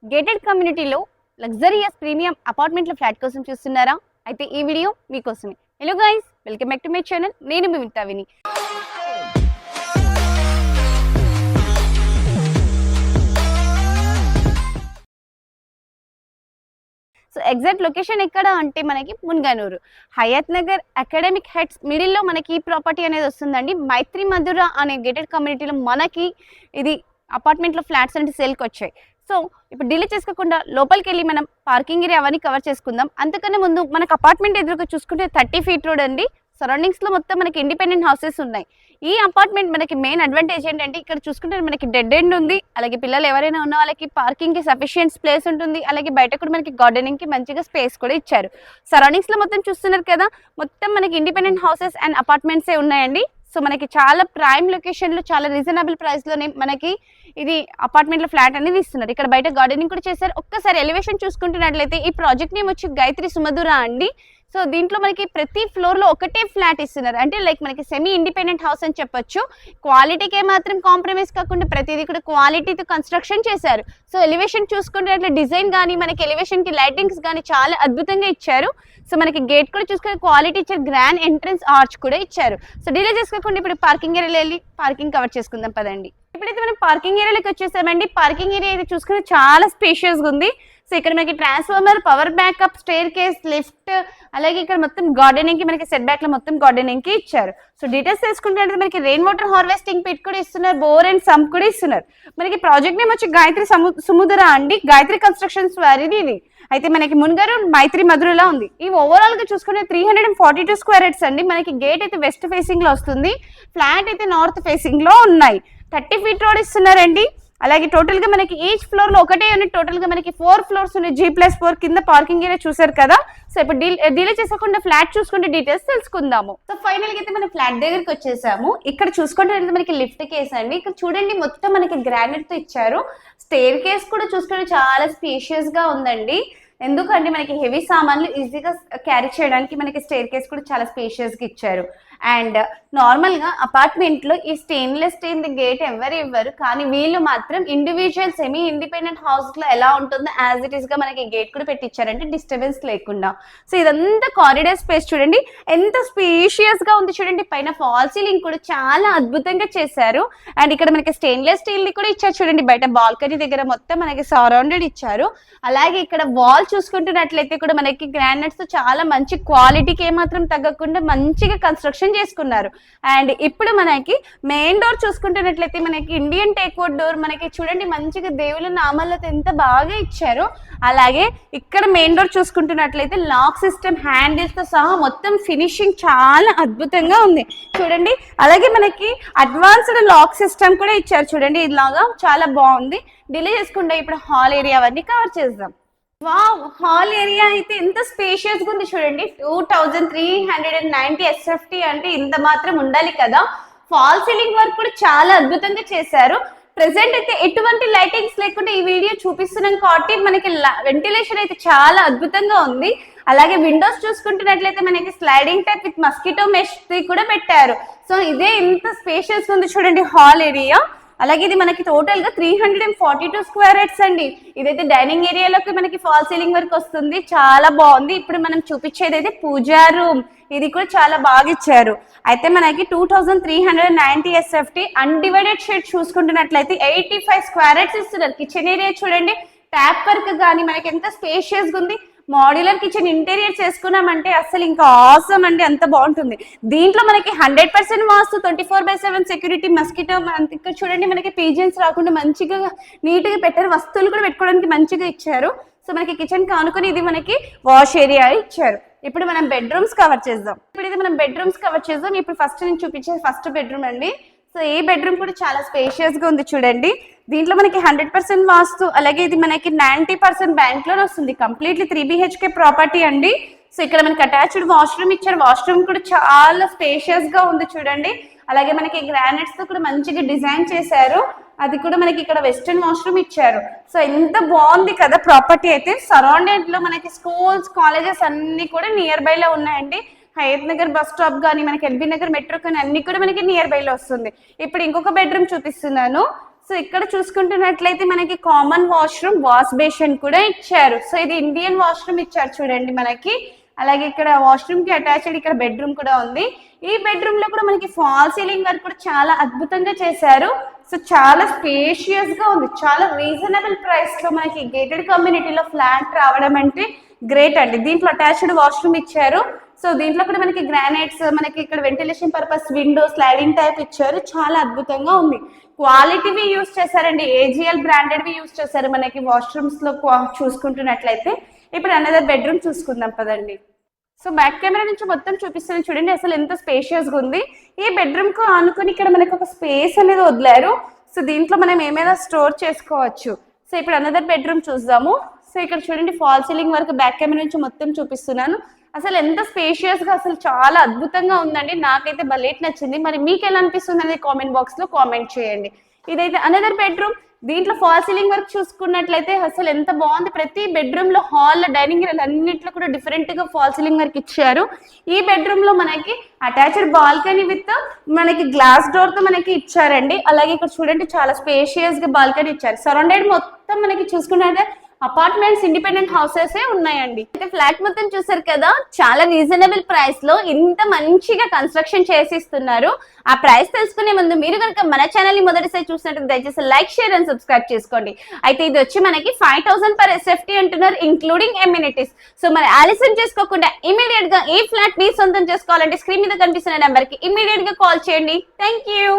Gated కమ్యూనిటీలో luxurious premium అపార్ట్మెంట్ల flat కోసం చూస్తున్నారా? అయితే ఈ వీడియో మీకోసమే. Hello guys, welcome back to my channel. నేను మీ వింతావిని. సో ఎగ్జాక్ట్ లొకేషన్ ఎక్కడ అంటే మనకి మున్గనూరు హయత్ నగర్ అకాడమిక్ హెడ్స్ మిడిల్లో మనకి ఈ ప్రాపర్టీ అనేది వస్తుందండి. మైత్రి మధుర అనే గేటెడ్ కమ్యూనిటీలో మనకి ఇది అపార్ట్మెంట్లో ఫ్లాట్స్ అంటే సేల్కి వచ్చాయి. సో ఇప్పుడు డిలే చేసుకోకుండా లోపలికి వెళ్ళి మనం పార్కింగ్ ఏరియా అవన్నీ కవర్ చేసుకుందాం. అంతకన్నా ముందు మనకు అపార్ట్మెంట్ ఎదురుగా చూసుకుంటే 30 feet రోడ్ అండి. సరౌండింగ్స్లో మొత్తం మనకి ఇండిపెండెంట్ హౌసెస్ ఉన్నాయి. ఈ అపార్ట్మెంట్ మనకి మెయిన్ అడ్వాంటేజ్ ఏంటంటే ఇక్కడ చూసుకుంటే మనకి డెడ్ ఎండ్ ఉంది. అలాగే పిల్లలు ఎవరైనా ఉన్న వాళ్ళకి పార్కింగ్కి సఫిషియెంట్ ప్లేస్ ఉంటుంది. అలాగే బయట కూడా మనకి గార్డెనింగ్కి మంచిగా స్పేస్ కూడా ఇచ్చారు. సరౌండింగ్స్లో మొత్తం చూస్తున్నారు కదా, మొత్తం మనకి ఇండిపెండెంట్ హౌసెస్ అండ్ అపార్ట్మెంట్సే ఉన్నాయండి. సో మనకి చాలా ప్రైమ్ లొకేషన్లో చాలా రీజనబుల్ ప్రైస్లోనే మనకి ఇది అపార్ట్మెంట్లో ఫ్లాట్ అనేది ఇస్తున్నారు. ఇక్కడ బయట గార్డెనింగ్ కూడా చేశారు. ఒక్కసారి ఎలివేషన్ చూసుకుంటున్నట్లయితే ఈ ప్రాజెక్ట్ నేమ్ వచ్చి గాయత్రి సుమధుర అండి. సో దీంట్లో మనకి ప్రతి ఫ్లోర్లో ఒకటే ఫ్లాట్ ఇస్తున్నారు. అంటే లైక్ మనకి సెమీ ఇండిపెండెంట్ హౌస్ అని చెప్పొచ్చు. క్వాలిటీకే మాత్రం కాంప్రమైజ్ కాకుండా ప్రతిదీ కూడా క్వాలిటీతో కన్స్ట్రక్షన్ చేశారు. సో ఎలివేషన్ చూసుకుంటే అట్లా డిజైన్ కానీ మనకి ఎలివేషన్కి లైటింగ్స్ కానీ చాలా అద్భుతంగా ఇచ్చారు. సో మనకి గేట్ కూడా చూసుకునే క్వాలిటీ ఇచ్చారు. గ్రాండ్ ఎంట్రన్స్ ఆర్చ్ కూడా ఇచ్చారు. సో డిలే చేసుకోకుండా ఇప్పుడు పార్కింగ్ ఏరియాలో వెళ్ళి పార్కింగ్ కవర్ చేసుకుందాం పదండి. ఇప్పుడైతే మనం పార్కింగ్ ఏరియాలోకి వచ్చేసామండి. పార్కింగ్ ఏరియా అయితే చూసుకుని చాలా స్పేషియస్గా ఉంది. సో ఇక్కడ మనకి transformer, power backup, staircase, lift, అలాగే ఇక్కడ మొత్తం గార్డెనింగ్ కి మనకి సెట్ బ్యాక్ లో మొత్తం గార్డెనింగ్ కి ఇచ్చారు. సో డీటెయిల్స్ తెలుసుకుంటే మనకి రెయిన్ వాటర్ హార్వెస్టింగ్ పిట్ కూడా ఇస్తున్నారు. బోర్ అండ్ సంప్ కూడా ఇస్తున్నారు. మనకి ప్రాజెక్ట్ నేమ్ వచ్చి గాయత్రి సుముద్ర అండి. గాయత్రి కన్స్ట్రక్షన్స్ వారిది ఇది. అయితే మనకి మున్గారు మైత్రి మధురలా ఉంది. ఈ ఓవరాల్ గా చూసుకుంటే 342 square feet అండి. మనకి గేట్ అయితే వెస్ట్ ఫేసింగ్ లో వస్తుంది. ఫ్లాట్ అయితే నార్త్ ఫేసింగ్ లో ఉన్నాయి. 30 feet రోడ్ ఇస్తున్నారండి. అలాగే టోటల్ గా మనకి ఈచ్ ఫ్లోర్ లో ఒకటే యూనిట్, టోటల్ గా మనకి 4 floors ఉన్నాయి. G+4 కింద పార్కింగ్ ఏరియా చూసారు కదా. సో ఇప్పుడు డీలే చేసుకోకుండా ఫ్లాట్ చూసుకుంటే డీటెయిల్స్ తెలుసుకుందాము. సో ఫైనల్ గా అయితే మనం ఫ్లాట్ దగ్గరికి వచ్చేసాము. ఇక్కడ చూసుకుంటే మనకి లిఫ్ట్ కేస్ అండి. ఇక్కడ చూడండి మొత్తం మనకి గ్రానైట్ తో ఇచ్చారు. స్టేర్ కేస్ కూడా చూసుకుంటే చాలా స్పేషియస్ గా ఉందండి. ఎందుకంటే మనకి హెవీ సామాన్లు ఈజీగా క్యారీ చేయడానికి మనకి స్టేర్ కేస్ కూడా చాలా స్పేషియస్ గా ఇచ్చారు. అండ్ నార్మల్ గా అపార్ట్మెంట్ లో ఈ స్టెయిన్లెస్ స్టీల్ గేట్ ఎవరు ఇవ్వరు, కానీ వీళ్ళు మాత్రం ఇండివిజువల్ సెమీ ఇండిపెండెంట్ హౌస్ లో ఎలా ఉంటుందో యాజ్ ఇట్ ఈస్ గా మనకి గేట్ కూడా పెట్టించారంటే డిస్టర్బెన్స్ లేకుండా. సో ఇదంతా కారిడార్ స్పేస్ చూడండి ఎంత స్పేషియస్ గా ఉంది. చూడండి పైన ఫాల్ సీలింగ్ కూడా చాలా అద్భుతంగా చేశారు. అండ్ ఇక్కడ మనకి స్టెయిన్లెస్ స్టీల్ ని కూడా ఇచ్చారు. చూడండి బయట బాల్కనీ దగ్గర మొత్తం మనకి సరౌండెడ్ ఇచ్చారు. అలాగే ఇక్కడ వాల్ చూసుకుంటున్నట్లయితే కూడా మనకి గ్రానైట్స్ తో చాలా మంచి క్వాలిటీకి ఏమాత్రం తగ్గకుండా మంచిగా కన్స్ట్రక్షన్ చేసుకున్నారు. అండ్ ఇప్పుడు మనకి మెయిన్ డోర్ చూసుకుంటున్నట్లయితే మనకి ఇండియన్ టేక్వుడ్ డోర్ మనకి చూడండి మంచిగా దేవుళ్ళ నామాలతో ఎంత బాగా ఇచ్చారు. అలాగే ఇక్కడ మెయిన్ డోర్ చూసుకుంటున్నట్లయితే లాక్ సిస్టమ్ హ్యాండిల్స్ తో సహా మొత్తం ఫినిషింగ్ చాలా అద్భుతంగా ఉంది చూడండి. అలాగే మనకి అడ్వాన్స్డ్ లాక్ సిస్టమ్ కూడా ఇచ్చారు. చూడండి ఇలాగా చాలా బాగుంది. డిలే చేసుకుంటే ఇప్పుడు హాల్ ఏరియా అవన్నీ కవర్ చేద్దాం. వావ్, హాల్ ఏరియా అయితే ఎంత స్పేషియస్ గా ఉంది చూడండి. 2390 SFT అంటే ఇంత మాత్రం ఉండాలి కదా. ఫాల్ సీలింగ్ వర్క్ కూడా చాలా అద్భుతంగా చేశారు. ప్రెసెంట్ అయితే ఎటువంటి లైటింగ్స్ లేకుండా ఈ వీడియో చూపిస్తున్నాం కాబట్టి మనకి వెంటిలేషన్ అయితే చాలా అద్భుతంగా ఉంది. అలాగే విండోస్ చూసుకుంటున్నట్లయితే మనకి sliding type with mosquito mesh కూడా పెట్టారు. సో ఇదే ఇంత స్పేషియస్ ఉంది చూడండి హాల్ ఏరియా. అలాగే ఇది మనకి టోటల్ గా 342 square feet అండి. ఇదైతే డైనింగ్ ఏరియాలోకి మనకి ఫాల్ సీలింగ్ వర్క్ వస్తుంది. చాలా బాగుంది. ఇప్పుడు మనం చూపించేది అయితే పూజా రూమ్. ఇది కూడా చాలా బాగా ఇచ్చారు. అయితే మనకి 2390 SFT అన్డివైడెడ్ షేడ్ చూసుకుంటున్నట్లయితే 85 square feet ఇస్తున్నారు. కిచెన్ ఏరియా చూడండి, ట్యాప్ వర్క్ కానీ మనకి ఎంత స్పేషియస్ గా ఉంది. మాడ్యులర్ కిచెన్ ఇంటీరియర్ చేసుకున్నామంటే అసలు ఇంకా ఆసమ్ అండి, అంత బాగుంటుంది. దీంట్లో మనకి 100% వాస్తు, 24/7 సెక్యూరిటీ, మస్కిటో. ఇక్కడ చూడండి మనకి పీజియన్స్ రాకుండా మంచిగా నీట్ గా పెట్టారు. వస్తువులు కూడా పెట్టుకోవడానికి మంచిగా ఇచ్చారు. సో మనకి కిచెన్ కి ఆనుకొని ఇది మనకి వాష్ ఏరియా ఇచ్చారు. ఇప్పుడు మనం బెడ్రూమ్స్ కవర్ చేద్దాం. ఇప్పుడు ఫస్ట్ నేను చూపించేది ఫస్ట్ బెడ్రూమ్ అండి. సో ఈ బెడ్రూమ్ కూడా చాలా స్పేషియస్ గా ఉంది చూడండి. దీంట్లో మనకి 100% వాస్తు, అలాగే ఇది మనకి 90% బ్యాంక్ లోన్ వస్తుంది. కంప్లీట్లీ 3 BHK ప్రాపర్టీ అండి. సో ఇక్కడ మనకి అటాచ్డ్ వాష్రూమ్ ఇచ్చారు. వాష్రూమ్ కూడా చాలా స్పేషియస్ గా ఉంది చూడండి. అలాగే మనకి గ్రానైట్స్ తో కూడా మంచిగా డిజైన్ చేశారు. అది కూడా మనకి ఇక్కడ వెస్టర్న్ వాష్రూమ్ ఇచ్చారు. సో ఎంత బాగుంది కదా ప్రాపర్టీ అయితే. సరౌండెడ్ లో మనకి స్కూల్స్, కాలేజెస్ అన్ని కూడా నియర్ బై లో ఉన్నాయండి. హయత్ నగర్ బస్ స్టాప్ కానీ మనకి ఎల్బీ నగర్ మెట్రో కానీ అన్ని కూడా మనకి నియర్ బై లో వస్తుంది. ఇప్పుడు ఇంకొక బెడ్రూమ్ చూపిస్తున్నాను. సో ఇక్కడ చూసుకుంటున్నట్లయితే మనకి కామన్ వాష్రూమ్, వాష్ బేసిన్ కూడా ఇచ్చారు. సో ఇది ఇండియన్ వాష్రూమ్ ఇచ్చారు చూడండి మనకి. అలాగే ఇక్కడ వాష్రూమ్ కి అటాచ్డ్ ఇక్కడ బెడ్రూమ్ కూడా ఉంది. ఈ బెడ్రూమ్ లో కూడా మనకి ఫాల్ సీలింగ్ వర్క్ కూడా చాలా అద్భుతంగా చేశారు. సో చాలా స్పేషియస్ గా ఉంది, చాలా రీజనబుల్ ప్రైస్ లో మనకి గేటెడ్ కమ్యూనిటీలో ఫ్లాట్ రావడం అంటే గ్రేట్ అండి. దీంట్లో అటాచ్డ్ వాష్రూమ్ ఇచ్చారు. సో దీంట్లో కూడా మనకి గ్రానైట్స్, మనకి ఇక్కడ ventilation purpose window sliding type ఇచ్చారు. చాలా అద్భుతంగా ఉంది. క్వాలిటీవి యూస్ చేశారండి, ఏజిఎల్ బ్రాండెడ్వి యూస్ చేశారు మనకి వాష్రూమ్స్ లో చూసుకుంటున్నట్లయితే. ఇప్పుడు అనదర్ బెడ్రూమ్ చూసుకుందాం పదండి. సో బ్యాక్ కెమెరా నుంచి మొత్తం చూపిస్తాను చూడండి, అసలు ఎంత స్పేషియస్ గా ఉంది. ఈ బెడ్రూమ్ కు ఆనుకొని ఇక్కడ మనకి ఒక స్పేస్ అనేది వదిలారు. సో దీంట్లో మనం ఏమైనా స్టోర్ చేసుకోవచ్చు. సో ఇప్పుడు అనదర్ బెడ్రూమ్ చూద్దాము. సో ఇక్కడ చూడండి ఫాల్ సీలింగ్ వరకు బ్యాక్ కెమెరా నుంచి మొత్తం చూపిస్తున్నాను. అసలు ఎంత స్పేషియస్ గా, అసలు చాలా అద్భుతంగా ఉందండి. నాకైతే భలే నచ్చింది. మరి మీకు ఎలా అనిపిస్తుంది అనేది కామెంట్ బాక్స్ లో కామెంట్ చేయండి. ఇదైతే అనదర్ బెడ్రూమ్. దీంట్లో ఫాల్ సీలింగ్ వర్క్ చూసుకున్నట్లయితే అసలు ఎంత బాగుంది. ప్రతి బెడ్రూమ్ లో, హాల్, డైనింగ్ ఏరియా అన్నింటిలో కూడా డిఫరెంట్ గా ఫాల్ సీలింగ్ వర్క్ ఇచ్చారు. ఈ బెడ్రూమ్ లో మనకి అటాచ్డ్ బాల్కనీ విత్ మనకి గ్లాస్ డోర్ తో మనకి ఇచ్చారండి. అలాగే ఇక్కడ చూడండి చాలా స్పేషియస్ గా బాల్కనీ ఇచ్చారు. సరౌండెడ్ మొత్తం మనకి చూసుకున్నట్లయితే అపార్ట్మెంట్స్, ఇండిపెండెంట్ హౌసెస్ ఉన్నాయండి. అయితే ఫ్లాట్ మొత్తం చూసారు కదా, చాలా రీజనబుల్ ప్రైస్ లో ఇంత మంచిగా కన్స్ట్రక్షన్ చేసిస్తున్నారు. ఆ ప్రైస్ తెలుసుకునే ముందు మీరు కనుక మన ఛానల్ ని మొదటిసారి చూసినట్టు దయచేసి లైక్, షేర్ అండ్ సబ్స్క్రైబ్ చేసుకోండి. అయితే ఇది వచ్చి మనకి 5000 per SFT అంటున్నారు, ఇంక్లూడింగ్ ఎమ్యూనిటీస్. సో మరి ఆలస్యం చేసుకోకుండా ఇమీడియట్ గా ఈ ఫ్లాట్ ని సొంతం చేసుకోవాలంటే స్క్రీన్ మీద కనిపిస్తున్న నెంబర్ కి ఇమీడియట్ గా కాల్ చేయండి. Thank you.